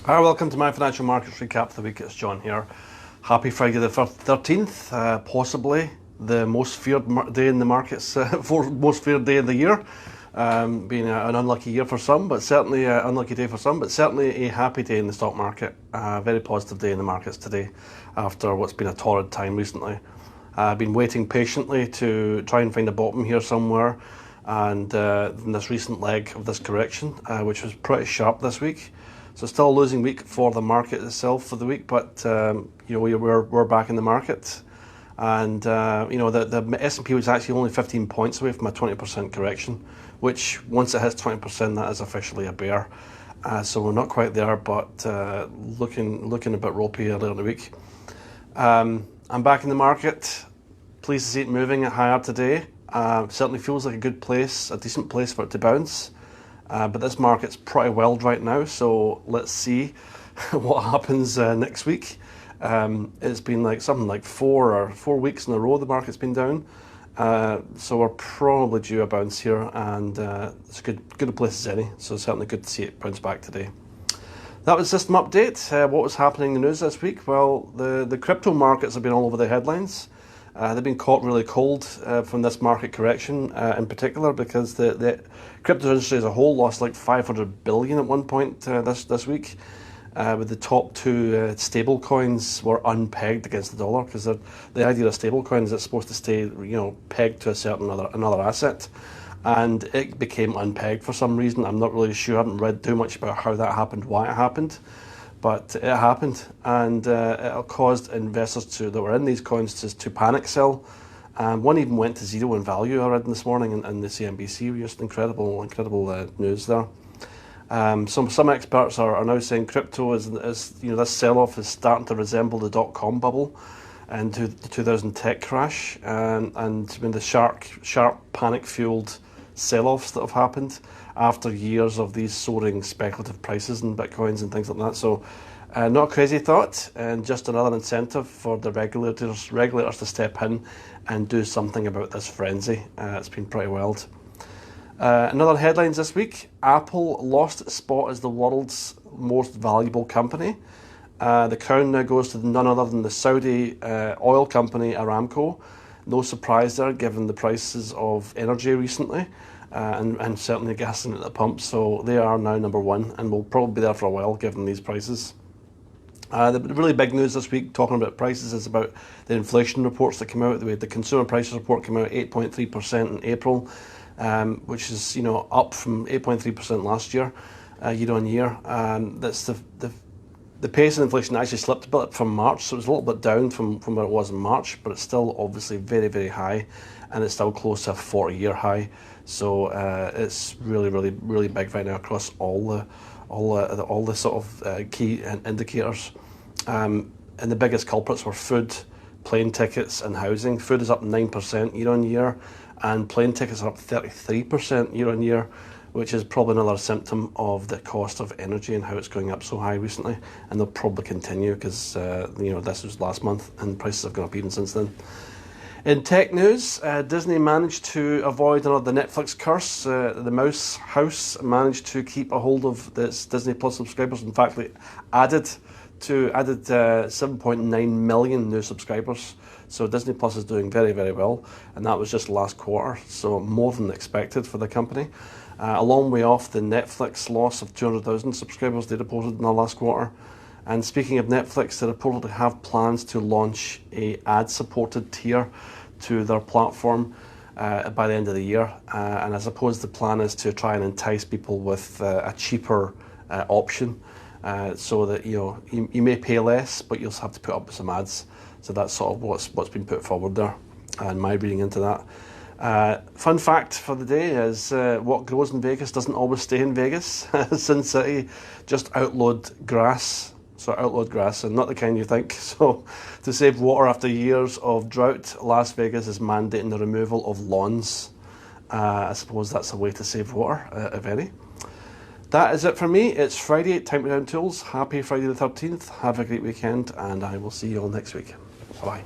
Hi, welcome to my financial markets recap for the week. It's John here. Happy Friday the 13th, possibly the most feared day in the markets, most feared day of the year. Being an unlucky year for some, but certainly an unlucky day for some, but certainly a happy day in the stock market. Very positive day in the markets today after what's been a torrid time recently. I've been waiting patiently to try and find a bottom here somewhere, and in this recent leg of this correction, which was pretty sharp this week. So still a losing week for the market itself for the week, but we're back in the market, and the S&P was actually only 15 points away from a 20% correction, which once it hits 20%, that is officially a bear. So we're not quite there, but looking a bit ropey earlier in the week. I'm back in the market. Pleased to see it moving higher today. Certainly feels like a good place, a decent place for it to bounce. But this market's pretty wild right now, so let's see what happens next week. It's been like something like 4 weeks in a row the market's been down, so we're probably due a bounce here, and it's good a place as any. So certainly good to see it bounce back today. That was System Update. What was happening in the news this week? Well, the crypto markets have been all over the headlines. They've been caught really cold from this market correction in particular, because the crypto industry as a whole lost like 500 billion at one point this week, with the top two stable coins were unpegged against the dollar, because the idea of stable coins is it's supposed to stay pegged to a certain another asset, and it became unpegged for some reason. I'm not really sure. I haven't read too much about how that happened, why it happened. But it happened, and it caused investors that were in these coins to panic sell. One even went to zero in value, I read this morning in the CNBC. Just incredible news there. Some experts are now saying crypto is this sell-off is starting to resemble the dot-com bubble and the 2000 tech crash, and when the sharp panic-fueled sell-offs that have happened after years of these soaring speculative prices in bitcoins and things like that. So not a crazy thought, and just another incentive for the regulators to step in and do something about this frenzy. It's been pretty wild. Another headlines this week: Apple lost its spot as the world's most valuable company. The crown now goes to none other than the Saudi oil company Aramco. No surprise there, given the prices of energy recently, and certainly gasoline at the pump. So they are now number one, and will probably be there for a while given these prices. The really big news this week, talking about prices, is about the inflation reports that came out. The consumer prices report came out 8.3% in April, which is up from 8.3% last year, year on year. That's the pace of inflation actually slipped a bit from March, so it was a little bit down from where it was in March, but it's still obviously very, very high, and it's still close to a 40-year high. So it's really, really, really big right now across all the sort of key indicators. And the biggest culprits were food, plane tickets, and housing. Food is up 9% year on year, and plane tickets are up 33% year on year, which is probably another symptom of the cost of energy and how it's going up so high recently. And they'll probably continue, because this was last month and prices have gone up even since then. In tech news, Disney managed to avoid another Netflix curse. The Mouse House managed to keep a hold of its Disney Plus subscribers. In fact, they added 7.9 million new subscribers. So Disney Plus is doing very, very well, and that was just last quarter, so more than expected for the company. A long way off the Netflix loss of 200,000 subscribers they reported in the last quarter. And speaking of Netflix, they reportedly have plans to launch a ad-supported tier to their platform by the end of the year. And I suppose the plan is to try and entice people with a cheaper option, so that you may pay less, but you'll have to put up with some ads. So that's sort of what's been put forward there, and my reading into that. Fun fact for the day is what grows in Vegas doesn't always stay in Vegas. Sin City just outlawed grass. So outlawed grass, and not the kind you think. So to save water after years of drought, Las Vegas is mandating the removal of lawns. I suppose that's a way to save water, if any. That is it for me. It's Friday, time to down tools. Happy Friday the 13th. Have a great weekend, and I will see you all next week. Bye-bye.